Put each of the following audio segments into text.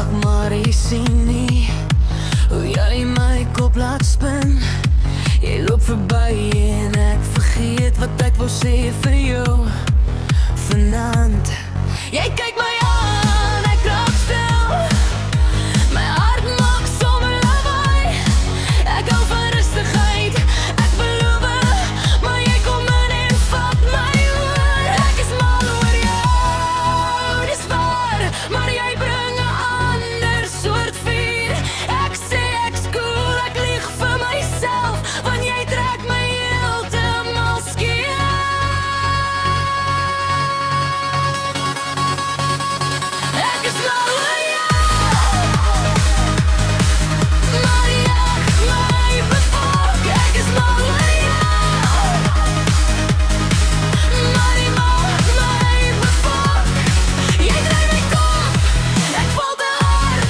maak, maar jy sien nie hoe jy my kop laat spin. Jy loop verby en ek vergeet wat ek wou sê vir jou vanaand. Jy kyk my aan, ek raak stil. My hart maak sommer lawaai. Ek hou van rustigheid, ek beloof, maar jy kom in en vat my oor. Ek is mal oor jou, dis waar, maar jy bring 'n ander soort vuur. Ek sê ek's cool, ek lieg vir myself, want jy trek my heeltemal skeef. Ek is mal oor jou, maar jy my bevok. Ek is mal oor jou, maar jy maak my bevok. Jy draai my kop, ek val te hard.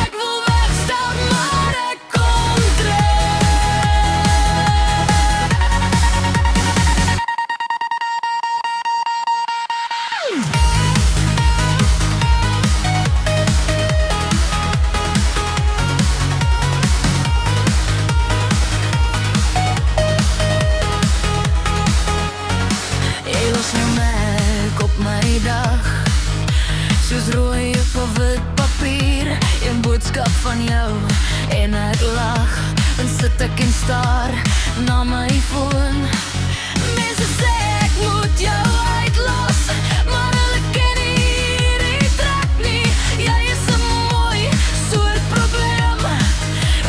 Ek wil wegstap, maar ek kom terug. Jy los nou merk op my dag, soos rooi op wit papier. Een boodskap van jou en ek lag. Dan sit ek en staar na my foon. Mense sê ek moet jou uitlos, maar hulle ken hierdie trek nie. Jy is 'n mooi soort probleem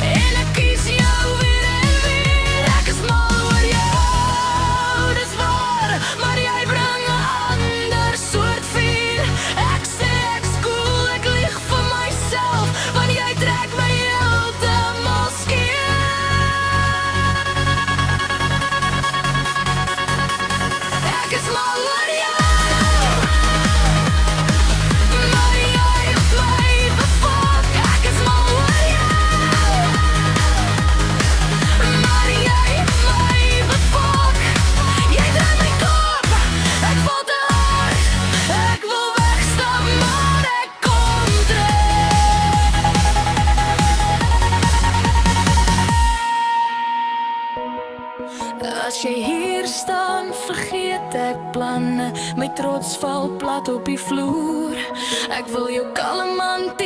en ek kies jou weer en weer. Ek is mal oor jou, dis waar, maar jy bring 'n ander soort vuur. Ek sê ek's cool, ek lieg vir myself, want jy trek my heeltemal skeef. Ek is mal oor jou, maar jy my bevok. Ek is mal oor jou, maar jy my bevok. Jy draai my kop, ek val te hard. Ek wil wegstap, maar ek kom terug. As jy hier staan, vergeet ek planne. My trots val plat op die vloer. Ek wil jou kalm hanteer.